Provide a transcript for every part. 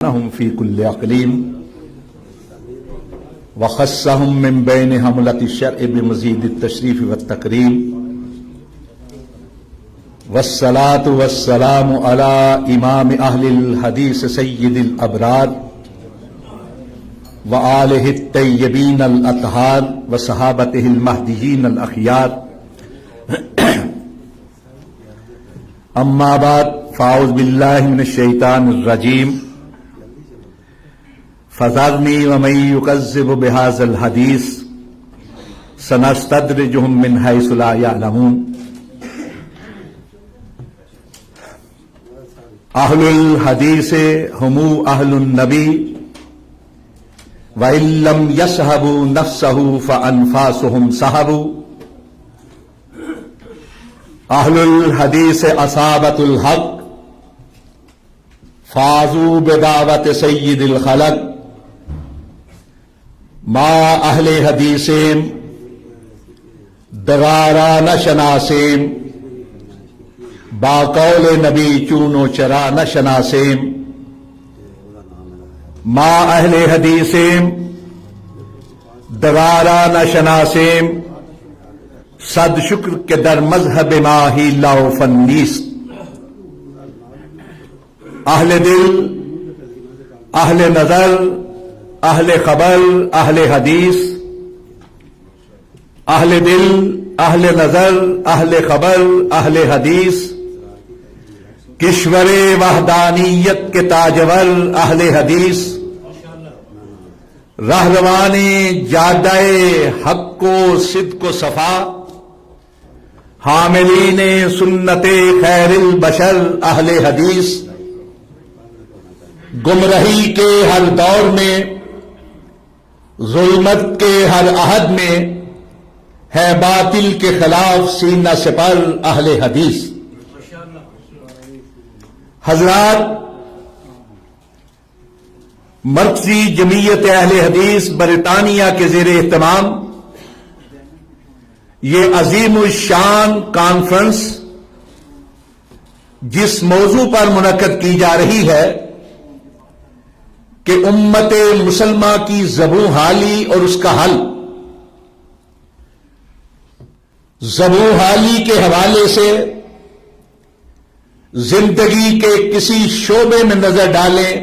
هم في كل اقليم وخصهم من بين حملة الشرع بمزيد التشريف والتكريم والصلاة والسلام على إمام أهل الحديث سيد الأبرار وآله الطيبين الأطهار وصحابته المهديين الأخيار أما بعد فأعوذ بالله من الشيطان الرجيم فذرني ومن يكذب بهذا الحديث سنستدرجهم من حيث لا يعلمون اہل الحدیث هم اہل النبی وإن لم يصحبوا نفسه فأنفاسهم صحبوا اہل الحدیث اصحابۃ الحق فازوا بدعوت سید الخلق ما اہل حدیثیم دغارا نشناسیم با قول نبی چون و چرا نشناسیم ما اہل حدیثیم دغارا نشناسیم صد شکر کے در مذہب ماہی لاؤ فنیست اہل دل اہل نظر اہل خبر اہل حدیث اہل دل اہل نظر اہل خبر اہل حدیث کشور وحدانیت کے تاجور اہل حدیث رہروان جادہ حق و صدق و صفا حاملین سنت خیر البشر اہل حدیث گمراہی کے ہر دور میں ظلمت کے ہر عہد میں ہے باطل کے خلاف سینہ سپر اہل حدیث حضرات، مرکزی جمعیت اہل حدیث برطانیہ کے زیر اہتمام یہ عظیم الشان کانفرنس جس موضوع پر منعقد کی جا رہی ہے کہ امت مسلمہ کی زبوں حالی اور اس کا حل، زبوں حالی کے حوالے سے زندگی کے کسی شعبے میں نظر ڈالیں،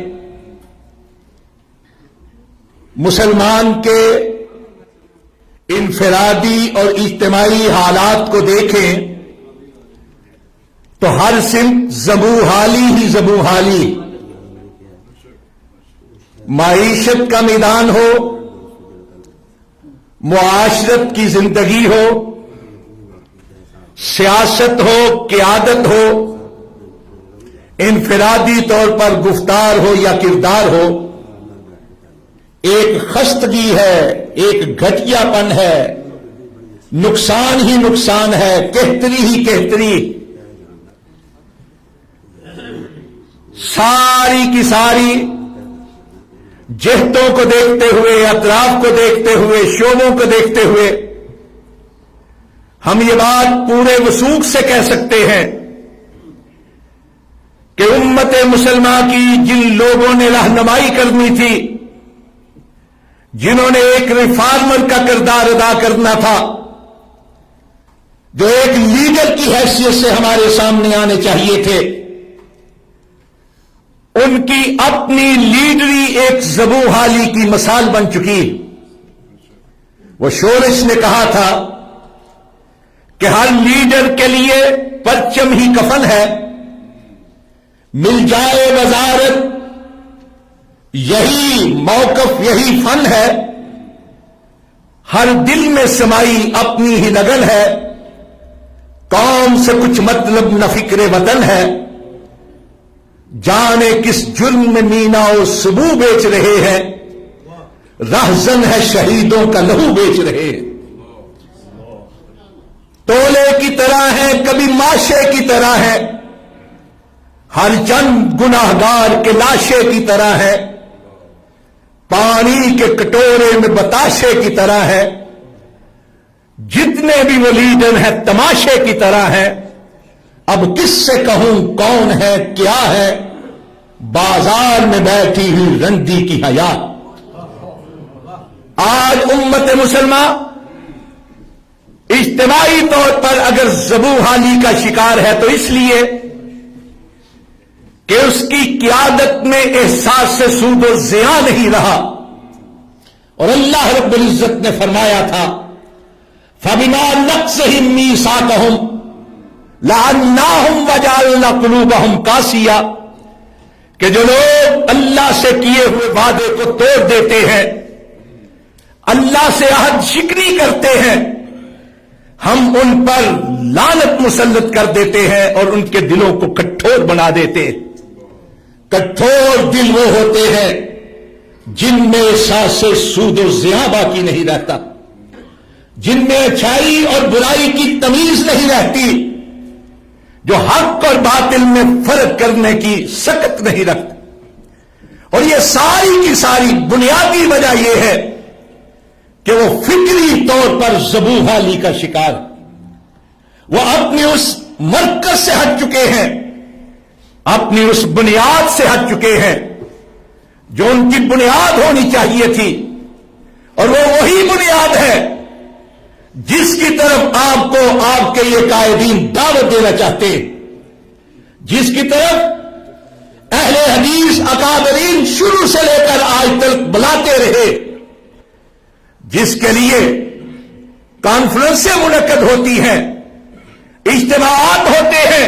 مسلمان کے انفرادی اور اجتماعی حالات کو دیکھیں تو ہر سمت زبوں حالی ہی زبوں حالی، معیشت کا میدان ہو، معاشرت کی زندگی ہو، سیاست ہو، قیادت ہو، انفرادی طور پر گفتار ہو یا کردار ہو، ایک خستگی ہے، ایک گھٹیا پن ہے، نقصان ہی نقصان ہے، کہتری ہی کہتری، ساری کی ساری جہتوں کو دیکھتے ہوئے، اطراف کو دیکھتے ہوئے، شعبوں کو دیکھتے ہوئے ہم یہ بات پورے وثوق سے کہہ سکتے ہیں کہ امت مسلمہ کی جن لوگوں نے رہنمائی کرنی تھی، جنہوں نے ایک ریفارمر کا کردار ادا کرنا تھا، جو ایک لیڈر کی حیثیت سے ہمارے سامنے آنے چاہیے تھے، ان کی اپنی لیڈری ایک زبوں حالی کی مثال بن چکی۔ وہ شورش نے کہا تھا کہ ہر لیڈر کے لیے پرچم ہی کفن ہے، مل جائے وزارت یہی موقف یہی فن ہے، ہر دل میں سمائی اپنی ہی لگن ہے، قوم سے کچھ مطلب نہ فکر وطن ہے، جانے کس جرم میں مینا و سبو بیچ رہے ہیں، رہزن ہے شہیدوں کا لہو بیچ رہے ہیں، تولے کی طرح ہے کبھی ماشے کی طرح ہے، ہر چند گناہگار کے لاشے کی طرح ہے، پانی کے کٹورے میں بتاشے کی طرح ہے، جتنے بھی وہ لیڈر ہیں تماشے کی طرح ہے، اب کس سے کہوں کون ہے کیا ہے، بازار میں بیٹھی ہوئی رندی کی حیا۔ آج امت مسلمہ اجتماعی طور پر اگر ذبح حالی کا شکار ہے تو اس لیے کہ اس کی قیادت میں احساس سے سود و زیاں نہیں رہا، اور اللہ رب العزت نے فرمایا تھا فَبِمَا نَقْضِهِم مِّيثَاقَهُمْ لَعَنَّاهُمْ وَجَعَلْنَا قُلُوبَهُمْ قَاسِيَةً کہ جو لوگ اللہ سے کیے ہوئے وعدے کو توڑ دیتے ہیں، اللہ سے عہد شکنی کرتے ہیں، ہم ان پر لعنت مسلط کر دیتے ہیں اور ان کے دلوں کو کٹھور بنا دیتے ہیں۔ کٹھور دل وہ ہوتے ہیں جن میں احساس سود و زیاں باقی نہیں رہتا، جن میں اچھائی اور برائی کی تمیز نہیں رہتی، جو حق اور باطل میں فرق کرنے کی سکت نہیں رکھتا۔ اور یہ ساری کی ساری بنیادی وجہ یہ ہے کہ وہ فکری طور پر ذبح حالی کا شکار ہے۔ وہ اپنے اس مرکز سے ہٹ چکے ہیں، اپنی اس بنیاد سے ہٹ چکے ہیں جو ان کی بنیاد ہونی چاہیے تھی، اور وہ وہی بنیاد ہے جس کی طرف آپ کو آپ کے یہ قائدین دعوت دینا چاہتے ہیں، جس کی طرف اہل حدیث اکابرین شروع سے لے کر آج تک بلاتے رہے، جس کے لیے کانفرنسیں منعقد ہوتی ہیں، اجتماعات ہوتے ہیں،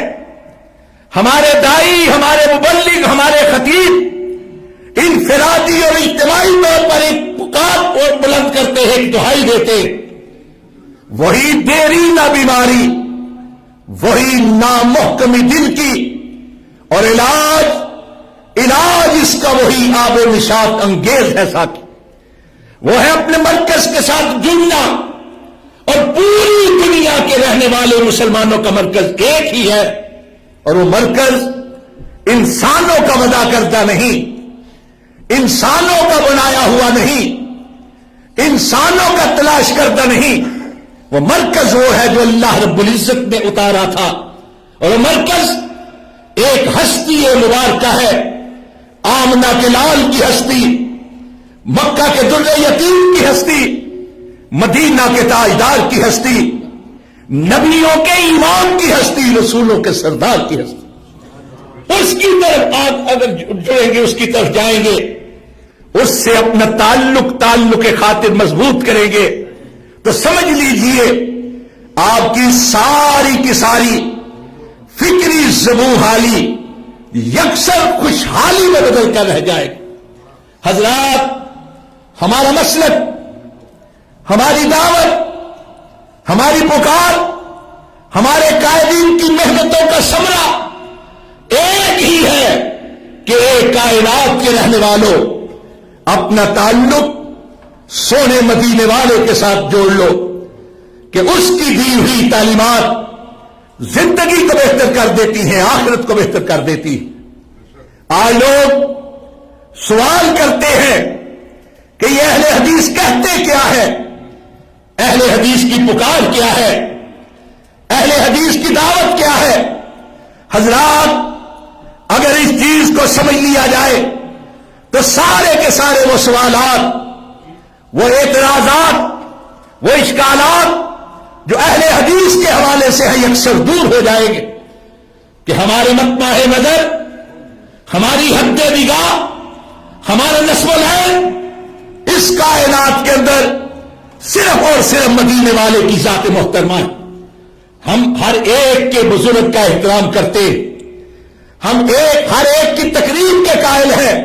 ہمارے دائی، ہمارے مبلغ، ہمارے خطیب انفرادی اور اجتماعی طور پر ایک پکار اور بلند کرتے ہیں، ایک دہائی دیتے، وہی دیرینہ بیماری، وہی نامحکمی دل کی، اور علاج اس کا وہی آب و نشاط انگیز ہے ساتھی، وہ ہے اپنے مرکز کے ساتھ جڑنا، اور پوری دنیا کے رہنے والے مسلمانوں کا مرکز ایک ہی ہے، اور وہ مرکز انسانوں کا وضع کردہ نہیں، انسانوں کا بنایا ہوا نہیں، انسانوں کا تلاش کردہ نہیں، وہ مرکز وہ ہے جو اللہ رب العزت نے اتارا تھا، اور وہ مرکز ایک ہستی مبارکہ ہے، آمنہ کے لال کی ہستی، مکہ کے در یتیم کی ہستی، مدینہ کے تاجدار کی ہستی، نبیوں کے ایمان کی ہستی، رسولوں کے سردار کی ہستی، اس کی طرف آپ اگر جڑیں گے، اس کی طرف جائیں گے، اس سے اپنا تعلق خاطر مضبوط کریں گے، تو سمجھ لیجئے آپ کی ساری کی ساری فکری ذبح حالی یکسر خوشحالی میں بدل کر رہ جائے گی۔ حضرات، ہمارا مسلک، ہماری دعوت، ہماری پکار، ہمارے قائدین کی محنتوں کا ثمرہ ایک ہی ہے کہ ایک کائنات کے رہنے والوں اپنا تعلق سونے مدینے والے کے ساتھ جوڑ لو کہ اس کی دی ہوئی تعلیمات زندگی کو بہتر کر دیتی ہیں، آخرت کو بہتر کر دیتی ہیں۔ آج لوگ سوال کرتے ہیں کہ یہ اہل حدیث کہتے کیا ہے، اہل حدیث کی پکار کیا ہے، اہل حدیث کی دعوت کیا ہے؟ حضرات، اگر اس چیز کو سمجھ لیا جائے تو سارے کے سارے وہ سوالات، وہ اعتراضات، وہ اشکالات جو اہل حدیث کے حوالے سے ہیں یکسر دور ہو جائیں گے، کہ ہمارے مطمع نظر، ہماری حد نگاہ، ہمارا نسب العین اس کائنات کے اندر صرف اور صرف مدینے والے کی ذات محترمہ ہے۔ ہم ہر ایک کے بزرگ کا احترام کرتے، ہم ہر ایک کی تقریم کے قائل ہیں،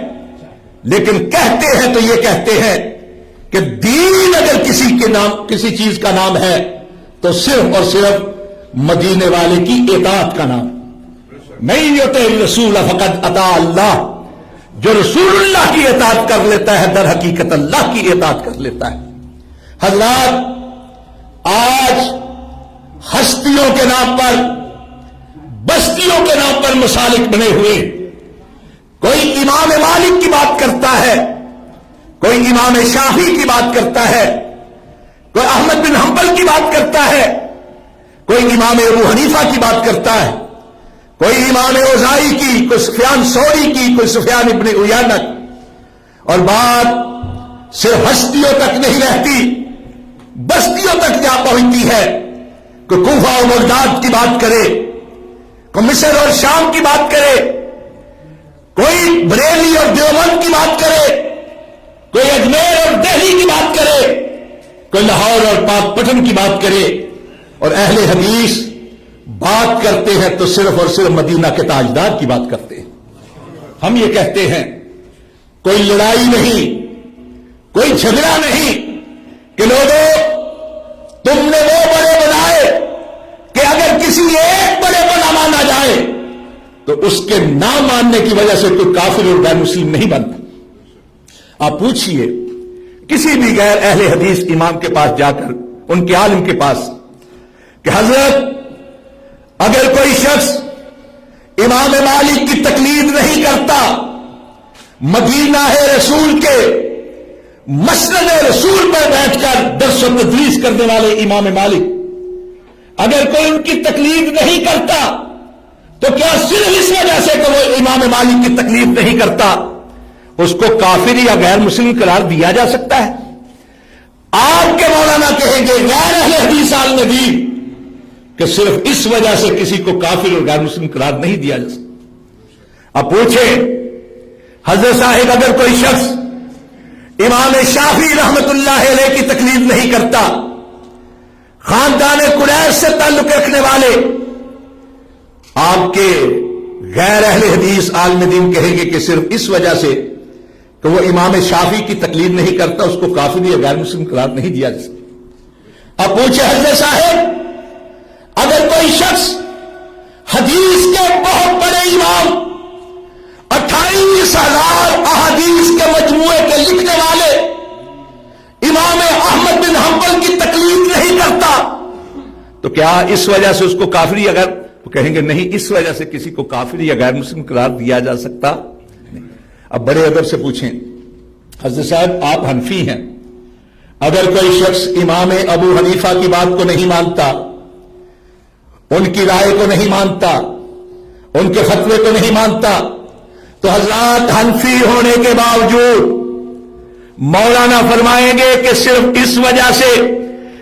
لیکن کہتے ہیں تو یہ کہتے ہیں کہ دین اگر کسی چیز کا نام ہے تو صرف اور صرف مدینے والے کی اطاعت کا نام۔ نہیں یطع الرسول فقد اطاع اللہ، جو رسول اللہ کی اطاعت کر لیتا ہے در حقیقت اللہ کی اطاعت کر لیتا ہے۔ حضرات، آج ہستیوں کے نام پر، بستیوں کے نام پر مسالک بنے ہوئے، کوئی امام مالک کی بات کرتا ہے، کوئی امام شافعی کی بات کرتا ہے، کوئی احمد بن حنبل کی بات کرتا ہے، کوئی امام ابو حنیفہ کی بات کرتا ہے، کوئی امام اوزائی کی، کوئی سفیان ثوری کی، کوئی سفیان ابن عیینہ کی، اور بات صرف ہستیوں تک نہیں رہتی، بستیوں تک جا پہنچتی ہے۔ کوئی کوفہ اور بغداد کی بات کرے، کوئی مصر اور شام کی بات کرے، کوئی بریلی اور دیوبند کی بات کرے، کوئی اجمیر اور دہلی کی بات کرے، کوئی لاہور اور پاک پٹن کی بات کرے، اور اہل حدیث بات کرتے ہیں تو صرف اور صرف مدینہ کے تاجدار کی بات کرتے ہیں۔ ہم یہ کہتے ہیں کوئی لڑائی نہیں، کوئی جھگڑا نہیں کہ لوگوں تم نے وہ بڑے بنائے کہ اگر کسی ایک بڑے کو نہ مانا جائے تو اس کے نہ ماننے کی وجہ سے کوئی کافر اور غیر مسلم نہیں بنتا۔ آپ پوچھئے کسی بھی غیر اہل حدیث امام کے پاس جا کر، ان کے عالم کے پاس، کہ حضرت اگر کوئی شخص امام مالک کی تقلید نہیں کرتا، مدینہ رسول کے مسند رسول پر بیٹھ کر درس و تدریس کرنے والے امام مالک، اگر کوئی ان کی تقلید نہیں کرتا تو کیا صرف اس وجہ سے کہ وہ امام مالک کی تقلید نہیں کرتا اس کو کافر یا غیر مسلم قرار دیا جا سکتا ہے؟ آپ کے مولانا کہیں گے غیر اہل حدیث عالم دین کہ صرف اس وجہ سے کسی کو کافر اور غیر مسلم قرار نہیں دیا جا سکتا۔ اب پوچھیں حضرت صاحب اگر کوئی شخص امام شافعی رحمت اللہ علیہ کی تقلید نہیں کرتا، خاندان قریش سے تعلق رکھنے والے، آپ کے غیر اہل حدیث عالم دین کہیں گے کہ صرف اس وجہ سے کہ وہ امام شافعی کی تقلید نہیں کرتا اس کو کافر یا غیر مسلم قرار نہیں دیا جا سکتا۔ اب پوچھے حضرت صاحب اگر کوئی شخص حدیث کے بہت بڑے امام 28,000 احادیث کے مجموعے کے لکھنے والے امام احمد بن حنبل کی تقلید نہیں کرتا تو کیا اس وجہ سے اس کو کافر یا غیر؟ وہ کہیں گے نہیں، اس وجہ سے کسی کو کافر یا غیر مسلم قرار دیا جا سکتا نہیں۔ اب بڑے ادب سے پوچھیں حضرت صاحب آپ حنفی ہیں، اگر کوئی شخص امام ابو حنیفہ کی بات کو نہیں مانتا، ان کی رائے کو نہیں مانتا، ان کے فتوے کو نہیں مانتا، تو حضرات حنفی ہونے کے باوجود مولانا فرمائیں گے کہ صرف اس وجہ سے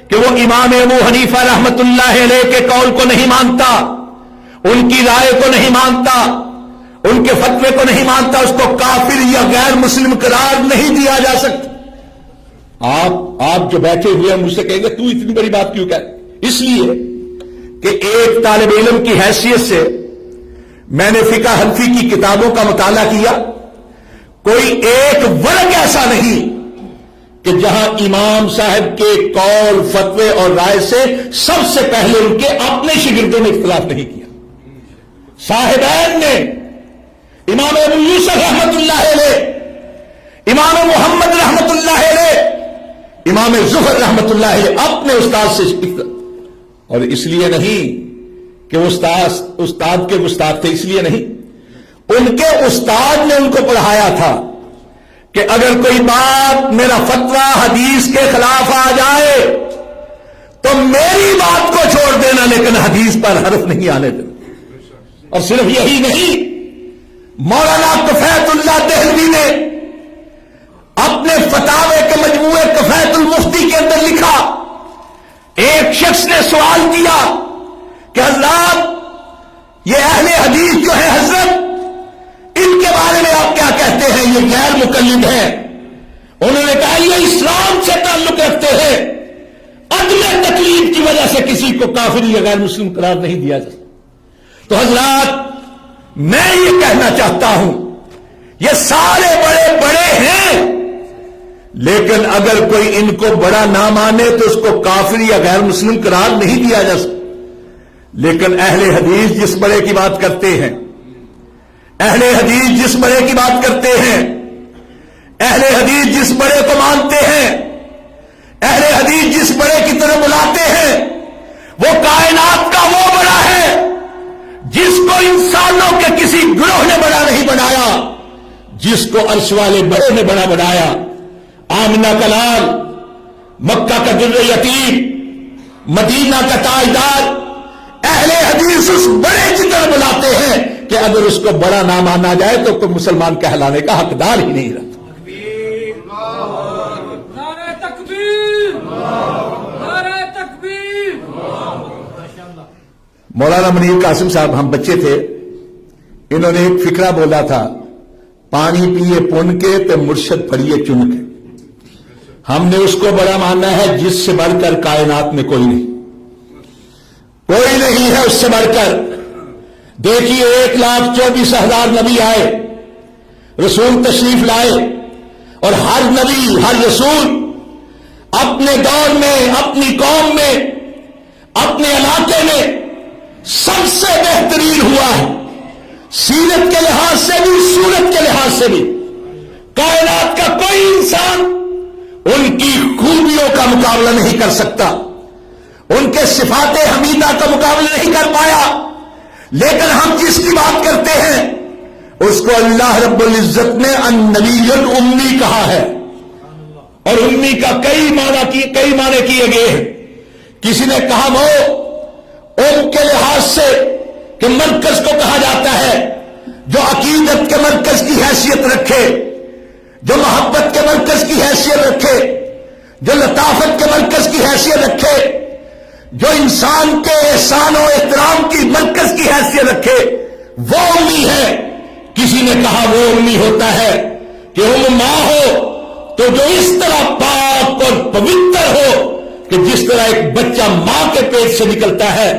کہ وہ امام ابو حنیفہ رحمت اللہ علیہ کے قول کو نہیں مانتا، ان کی رائے کو نہیں مانتا، ان کے فتوے کو نہیں مانتا، اس کو کافر یا غیر مسلم قرار نہیں دیا جا سکتا۔ آپ جو بیٹھے ہوئے ہیں مجھ سے کہیں گے تو اتنی بڑی بات کیوں کہہ؟ اس لیے کہ ایک طالب علم کی حیثیت سے میں نے فقہ حنفی کی کتابوں کا مطالعہ کیا، کوئی ایک ورق ایسا نہیں کہ جہاں امام صاحب کے قول، فتوے اور رائے سے سب سے پہلے ان کے اپنے شاگردوں نے اختلاف نہیں کیا۔ صاحبین نے امام ابو یوسف رحمت اللہ علیہ، امام محمد رحمت اللہ علیہ، امام ظفر رحمت اللہ علیہ اپنے استاد سے اور اس لیے نہیں کہ استاد کے گستاخ تھے، اس لیے نہیں، ان کے استاد نے ان کو پڑھایا تھا کہ اگر کوئی بات میرا فتویٰ حدیث کے خلاف آ جائے تو میری بات کو چھوڑ دینا لیکن حدیث پر حرف نہیں آنے دینا۔ اور صرف یہی نہیں، مولانا کفایت اللہ دہلوی نے اپنے فتاوے کے مجموعے کفایت المفتی کے اندر لکھا، ایک شخص نے سوال کیا کہ حضرات یہ اہل حدیث جو ہے حضرت ان کے بارے میں آپ کیا کہتے ہیں؟ یہ غیر مقلد ہیں۔ انہوں نے کہا یہ اسلام سے تعلق رکھتے ہیں، عدم تقلید کی وجہ سے کسی کو کافر یا غیر مسلم قرار نہیں دیا جاتا۔ تو حضرات میں یہ کہنا چاہتا ہوں یہ سارے بڑے بڑے ہیں، لیکن اگر کوئی ان کو بڑا نہ مانے تو اس کو کافر یا غیر مسلم قرار نہیں دیا جا سکتا۔ لیکن اہل حدیث جس بڑے کی بات کرتے ہیں، اہل حدیث جس بڑے کی بات کرتے ہیں، اہل حدیث جس بڑے کو مانتے ہیں، اہل حدیث جس بڑے کی طرف بلاتے ہیں، وہ کائنات کا وہ بڑا ہے جس کو انسانوں کے کسی گروہ نے بڑا نہیں بنایا، جس کو عرش والے بڑے نے بڑا بنایا۔ آمنہ کا لال، مکہ کا در یتیم، مدینہ کا تاجدار، اہل حدیث اس بڑے کی طرف بلاتے ہیں کہ اگر اس کو بڑا نہ مانا جائے تو کوئی مسلمان کہلانے کا حقدار ہی نہیں رہتا. نعرہ تکبیر، نعرہ تکبیر. مولانا منیر قاسم صاحب، ہم بچے تھے، انہوں نے ایک فقرہ بولا تھا، پانی پیے پن کے تو مرشد پڑیے چن کے. ہم نے اس کو بڑا ماننا ہے جس سے بڑھ کر کائنات میں کوئی نہیں، کوئی نہیں ہے اس سے بڑھ کر. دیکھیے 1,24,000 نبی آئے، رسول تشریف لائے، اور ہر نبی ہر رسول اپنے دور میں، اپنی قوم میں، اپنے علاقے میں سب سے بہترین ہوا ہے، سیرت کے لحاظ سے بھی، صورت کے لحاظ سے بھی. کائنات کا کوئی انسان ان کی خوبیوں کا مقابلہ نہیں کر سکتا، ان کے صفات حمیدہ کا مقابلہ نہیں کر پایا. لیکن ہم جس کی بات کرتے ہیں اس کو اللہ رب العزت نے النبی الامی کہا ہے، اور امی کا کئی معنی کیے گئے ہیں. کسی نے کہا وہ ام کے لحاظ سے کہ مرکز کو کہا جاتا ہے، جو عقیدت کے مرکز کی حیثیت رکھے، جو محبت کے مرکز کی حیثیت رکھے، جو لطافت کے مرکز کی حیثیت رکھے، جو انسان کے احسان و احترام کی مرکز کی حیثیت رکھے، وہ امی ہے. کسی نے کہا وہ امی ہوتا ہے کہ ماں ہو تو جو اس طرح پاک اور پوتر ہو کہ جس طرح ایک بچہ ماں کے پیٹ سے نکلتا ہے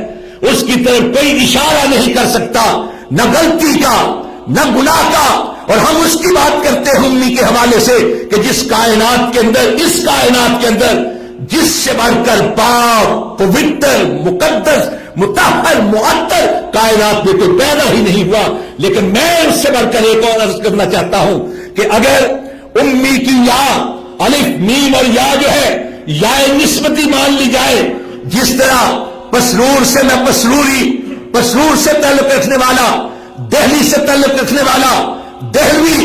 اس کی طرف کوئی اشارہ نہیں کر سکتا، نہ غلطی کا نہ گناہ کا. اور ہم اس کی بات کرتے ہیں امی کے حوالے سے کہ جس کائنات کے اندر، اس کائنات کے اندر جس سے بڑھ کر پاک، پوتر، مقدس، مطہر، معطر کائنات میں کوئی پیدا ہی نہیں ہوا. لیکن میں اس سے بڑھ کر ایک اور عرض کرنا چاہتا ہوں کہ اگر امی کی یا الف میم اور یا جو ہے یا نسبتی مان لی جائے، جس طرح پسرور سے نہ پسروری، پسرور سے تعلق رکھنے والا، دہلی سے تعلق رکھنے والا دہلوی،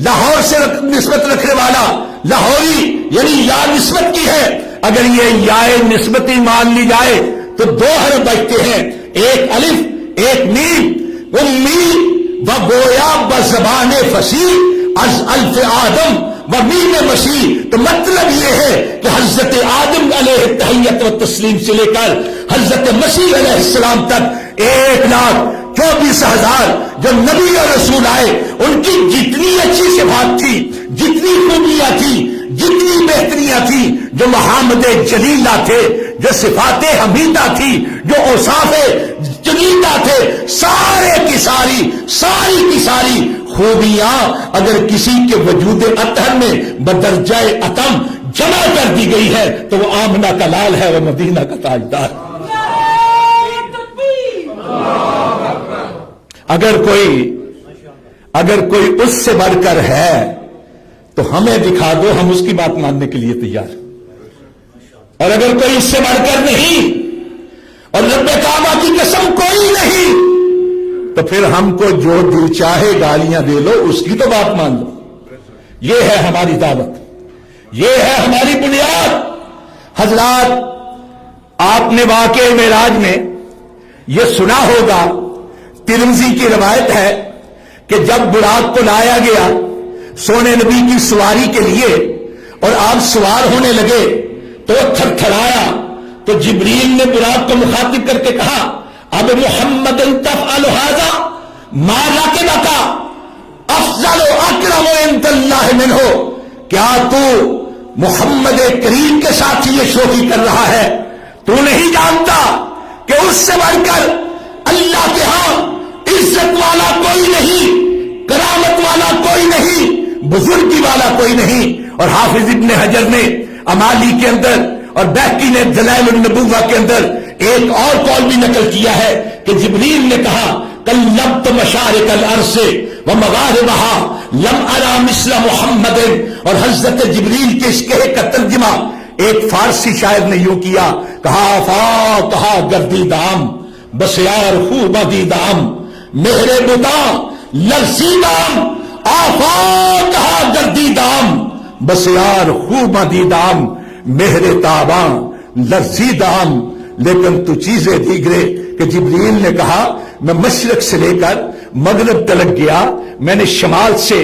لاہور سے نسبت رکھنے والا لاہوری، یعنی یا نسبت کی ہے. اگر یہ یا نسبتی مان لی جائے تو 2 حرف بچتے ہیں، ایک الف ایک میم. امی و گویا بزبان فصیح از الف آدم و میم مسیح. تو مطلب یہ ہے کہ حضرت آدم علیہ تحیت و تسلیم سے لے کر حضرت مسیح علیہ السلام تک 1,24,000 جو نبی اور رسول آئے، ان کی جتنی اچھی صفات تھی، جتنی خوبیاں تھی، جتنی بہتریاں تھی، جو محامد جلیلہ تھے، جو صفات حمیدہ تھی، جو اوصاف جلیلہ تھے، سارے کی ساری خوبیاں اگر کسی کے وجود اطہر میں بدرجہ اتم جمع کر دی گئی ہے تو وہ آمنہ کا لال ہے، وہ مدینہ کا تاجدار. اگر کوئی اس سے بڑھ کر ہے تو ہمیں دکھا دو، ہم اس کی بات ماننے کے لیے تیار. اور اگر کوئی اس سے بڑھ کر نہیں، اور رب کعبہ کی قسم کوئی نہیں، تو پھر ہم کو جو دل چاہے گالیاں دے لو، اس کی تو بات مان لو. یہ ہے ہماری دعوت، یہ ہے ہماری بنیاد. حضرات، آپ نے واقعہ معراج میں یہ سنا ہوگا، ترمذی کی روایت ہے کہ جب براق کو لایا گیا سونے نبی کی سواری کے لیے اور آپ سوار ہونے لگے تو وہ تھر تھرایا، تو جبریل نے براق کو مخاطب کر کے کہا اب محمد تفعل هذا ما ركبك افضل اکرم عند اللہ منہ. کیا تو محمد کریم کے ساتھ یہ شوخی کر رہا ہے؟ تو نہیں جانتا کہ اس سے بڑھ کر اللہ کے ہاں عزت والا کوئی نہیں، کرامت والا کوئی نہیں، بزرگی والا کوئی نہیں. اور حافظ ابن حجر نے امالی کے اندر اور بہقی نے دلائل النبوہ کے اندر ایک اور قول بھی نقل کیا ہے کہ جبریل نے کہا کلبت مشارق الارض ومغاربها لم ارى مثل محمد. اور حضرت جبریل کے اس کہے کا ترجمہ ایک فارسی شاعر نے یوں کیا، کہا کہا گردی دام بسیار خوب دیدام مہر بدا لرزی دام. کہا گردی دام بسیار خوب دیدام مہر تاباں لرزی دام لیکن تو چیزیں دیگرے کہ جبریل نے کہا میں مشرق سے لے کر مغرب تلک گیا، میں نے شمال سے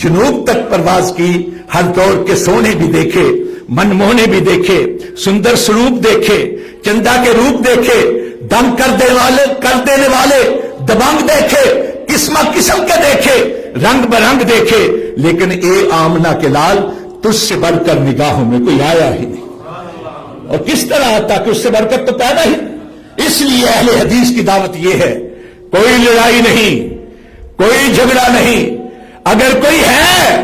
جنوب تک پرواز کی، ہر دور کے سونے بھی دیکھے، منموہنے بھی دیکھے، سندر سروپ دیکھے، چندا کے روپ دیکھے، دم کر دینے والے دبنگ دیکھے، قسم قسم کے دیکھے، رنگ برنگ دیکھے، لیکن اے آمنہ کے لال تجھ سے بڑھ کر نگاہوں میں کوئی آیا ہی نہیں۔ اور کس طرح آتا کہ اس سے برکت تو پیدا ہی نہیں۔ اس لیے اہل حدیث کی دعوت یہ ہے، کوئی لڑائی نہیں، کوئی جھگڑا نہیں، اگر کوئی ہے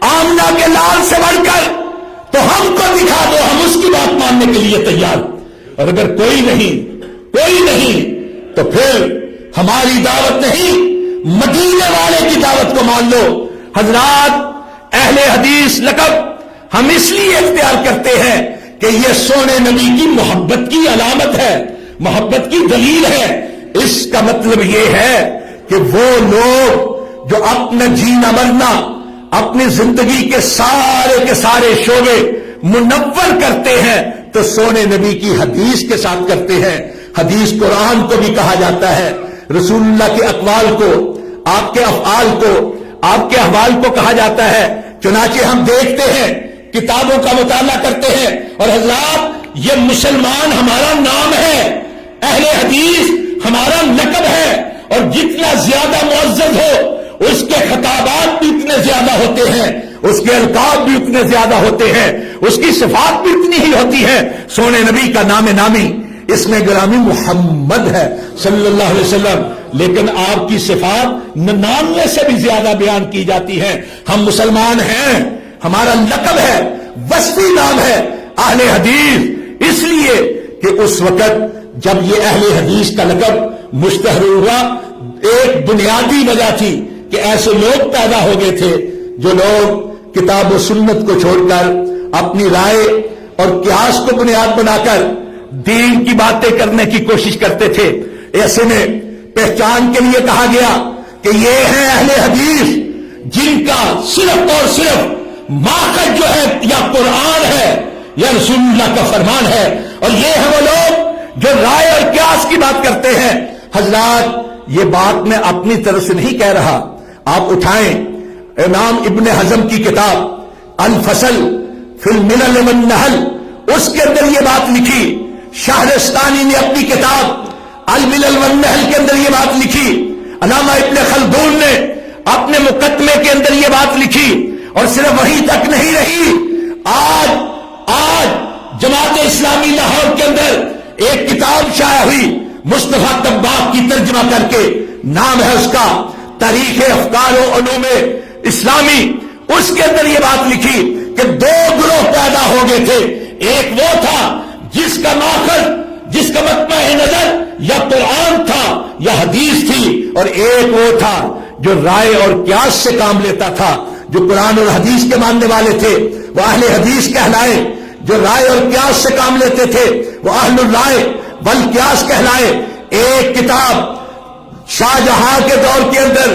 آمنہ کے لال سے بڑھ کر تو ہم کو دکھا دو، ہم اس کی بات ماننے کے لیے تیار، اور اگر کوئی نہیں تو پھر ہماری دعوت نہیں، مدینے والے کی دعوت کو مان لو۔ حضرات، اہل حدیث لقب ہم اس لیے اختیار کرتے ہیں کہ یہ سونے نبی کی محبت کی علامت ہے، محبت کی دلیل ہے۔ اس کا مطلب یہ ہے کہ وہ لوگ جو اپنا جینا مرنا، اپنی زندگی کے سارے شعبے منور کرتے ہیں تو سونے نبی کی حدیث کے ساتھ کرتے ہیں۔ حدیث قرآن کو بھی کہا جاتا ہے، رسول اللہ کے اقوال کو، آپ کے افعال کو، آپ کے احوال کو کہا جاتا ہے۔ چنانچہ ہم دیکھتے ہیں، کتابوں کا مطالعہ کرتے ہیں، اور حضرات یہ مسلمان ہمارا نام ہے، اہل حدیث ہمارا لقب ہے، اور جتنا زیادہ معزز ہو اس کے خطابات بھی اتنے زیادہ ہوتے ہیں، اس کے القاب بھی اتنے زیادہ ہوتے ہیں، اس کی صفات بھی اتنی ہی ہوتی ہے۔ سونے نبی کا نام نامی اس میں گرامی محمد ہے صلی اللہ علیہ وسلم، لیکن آپ کی صفات 99 سے بھی زیادہ بیان کی جاتی ہیں۔ ہم مسلمان ہیں، ہمارا لقب ہے، وصفی نام ہے اہل حدیث، اس لیے کہ اس وقت جب یہ اہل حدیث کا لقب مشتہر ہوا، ایک بنیادی وجہ تھی کہ ایسے لوگ پیدا ہو گئے تھے جو لوگ کتاب و سنت کو چھوڑ کر اپنی رائے اور قیاس کو بنیاد بنا کر دین کی باتیں کرنے کی کوشش کرتے تھے۔ ایسے میں پہچان کے لیے کہا گیا کہ یہ ہیں اہل حدیث جن کا صرف اور صرف ماخذ جو ہے یا قرآن ہے یا رسول اللہ کا فرمان ہے، اور یہ ہیں وہ لوگ جو رائے اور قیاس کی بات کرتے ہیں۔ حضرات، یہ بات میں اپنی طرف سے نہیں کہہ رہا، آپ اٹھائیں امام ابن حزم کی کتاب الفصل فی الملل والنحل، اس کے اندر یہ بات لکھی۔ شہرستانی نے اپنی کتاب الملل والنحل کے اندر یہ بات لکھی۔ علامہ ابن خلدون نے اپنے مقدمے کے اندر یہ بات لکھی، اور صرف وہیں تک نہیں رہی، آج جماعت اسلامی لاہور کے اندر ایک کتاب شائع ہوئی مصطفیٰ طباغ کی ترجمہ کر کے، نام ہے اس کا تاریخ افکار و علوم اسلامی۔ اس کے اندر یہ بات لکھی کہ دو گروہ پیدا ہو گئے تھے، ایک وہ تھا جس کا ماخذ، جس کا مطمع نظر یا قرآن تھا یا حدیث تھی، اور ایک وہ تھا جو رائے اور قیاس سے کام لیتا تھا۔ جو قرآن اور حدیث کے ماننے والے تھے وہ اہل حدیث کہلائے، جو رائے اور قیاس سے کام لیتے تھے وہ اہل الرائے والقیاس کہلائے۔ ایک کتاب شاہ جہاں کے دور کے اندر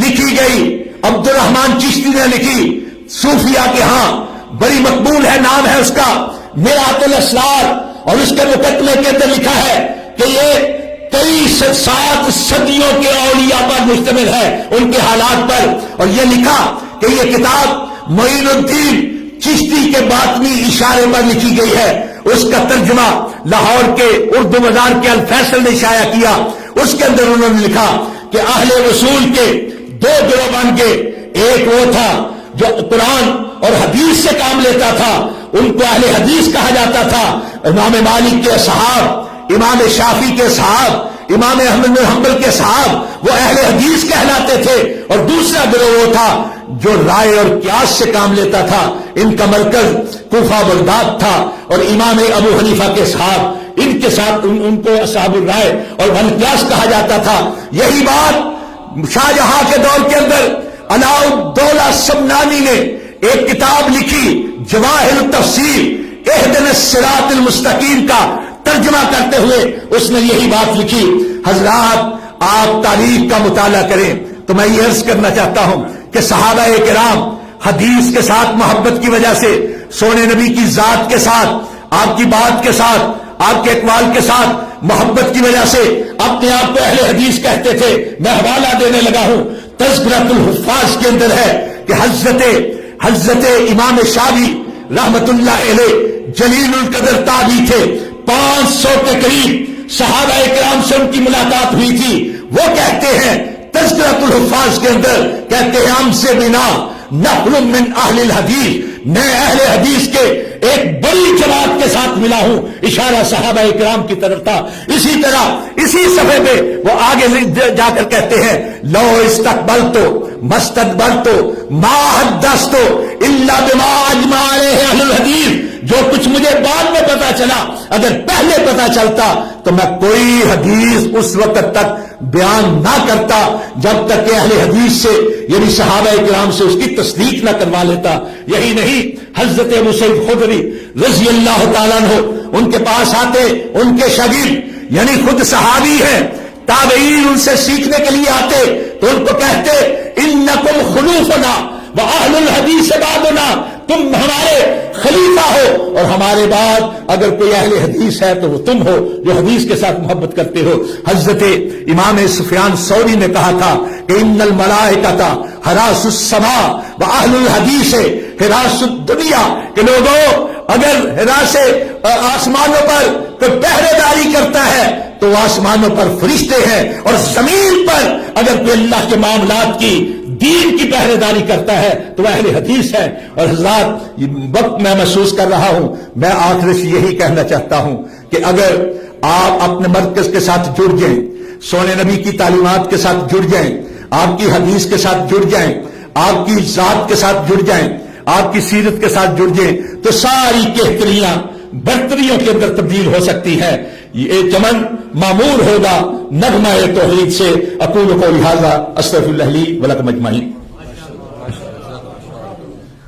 لکھی گئی، عبد الرحمن چشتی نے لکھی، صوفیہ کے ہاں بڑی مقبول ہے، نام ہے اس کا میرات الاسرار، اور اس کے مقدمے کے اندر لکھا ہے کہ یہ کئی 7 صدیوں کے اولیاء پر مشتمل ہے، ان کے حالات پر، اور یہ لکھا کہ یہ کتاب معین الدین چشتی کے باطنی اشارے پر لکھی گئی ہے۔ اس کا ترجمہ لاہور کے اردو بازار کے الفیصل نے شائع کیا۔ اس کے اندر انہوں نے لکھا کہ اہل رسول کے 2 گروہ بن گئے، ایک وہ تھا جو قرآن اور حدیث سے کام لیتا تھا، ان کو اہل حدیث کہا جاتا تھا، امام مالک کے صحاب، امام شافعی کے صحاب، امام احمد بن حنبل کے صحاب وہ اہل حدیث کہلاتے تھے، اور دوسرا گروہ وہ تھا جو رائے اور قیاس سے کام لیتا تھا، ان کا مرکز کوفہ بغداد تھا، اور امام ابو حنیفہ کے صحاب ان کے ساتھ ان کو اصحاب الرائے اور والقیاس کہا جاتا تھا۔ یہی بات شاہ جہاں کے دور کے اندر علاء الدولہ سمنانی نے ایک کتاب لکھی جواہر التفسیر اہدنا الصراط المستقیم کا ترجمہ کرتے ہوئے اس نے یہی بات لکھی۔ حضرات، آپ تاریخ کا مطالعہ کریں تو میں یہ عرض کرنا چاہتا ہوں کہ صحابہ کرام حدیث کے ساتھ محبت کی وجہ سے، سونے نبی کی ذات کے ساتھ، آپ کی بات کے ساتھ، آپ کے اقوال کے ساتھ محبت کی وجہ سے اپنے آپ کو اہل حدیث کہتے تھے، میں حوالہ دینے لگا ہوں، تذکرۃ الحفاظ کے اندر ہے کہ حضرت امام شافعی رحمت اللہ علیہ جلیل القدر تابعی تھے، 500 کے قریب صحابہ کرام سے ان کی ملاقات ہوئی تھی. وہ کہتے ہیں تذکرۃ الحفاظ کے اندر، کہتے ہیں ہم سے بنا نحن من اہل الحدیث، میں اہل حدیث کے ایک بڑی جماعت کے ساتھ ملا ہوں، اشارہ صحابہ کرام کی طرف تھا. اسی طرح اسی صفحے پہ وہ آگے جا کر کہتے ہیں لو استقبلتو مستقبلتو ما حدثتو الا بما اجمع علیہ اہل الحدیث، جو کچھ مجھے بعد میں پتا چلا، اگر پہلے پتا چلتا تو میں کوئی حدیث اس وقت تک بیان نہ کرتا جب تک کہ اہل حدیث سے یعنی صحابہ کرام سے اس کی تصدیق نہ کروا لیتا. یہی نہیں، حضرت ابو سعید خدری رضی اللہ تعالیٰ عنہ ان کے پاس آتے، ان کے شاگرد یعنی خود صحابی ہیں، تابعین ان سے سیکھنے کے لیے آتے تو ان کو کہتے انکم خلوفنا واہل الحدیث بعدنا، تم ہمارے خلیفہ ہو اور ہمارے بعد اگر کوئی اہل حدیث ہے تو وہ تم ہو جو حدیث کے ساتھ محبت کرتے ہو. حضرت امام سفیان ثوری نے کہا تھا کہ ان الملائکۃ حراس السماء واہل الحدیث حراس الدنیا، کہ لوگوں اگر حراس آسمانوں پر کوئی پہرے داری کرتا ہے تو آسمانوں پر فرشتے ہیں، اور زمین پر اگر کوئی اللہ کے معاملات کی دین کی پہرے داری کرتا ہے تو وہ اہل حدیث ہے. اور حضرات وقت میں محسوس کر رہا ہوں، میں آخر سے یہی کہنا چاہتا ہوں کہ اگر آپ اپنے مرکز کے ساتھ جڑ جائیں، سونے نبی کی تعلیمات کے ساتھ جڑ جائیں، آپ کی حدیث کے ساتھ جڑ جائیں، آپ کی ذات کے ساتھ جڑ جائیں، آپ کی سیرت کے ساتھ جڑ جائیں، تو ساری کہتریاں برتریوں کے اندر تبدیل ہو سکتی ہے. یہ چمن معمور ہوگا نغمہ توحید سے. اقول قولی ھذا استغفر اللہ لی ولکم اجمعین.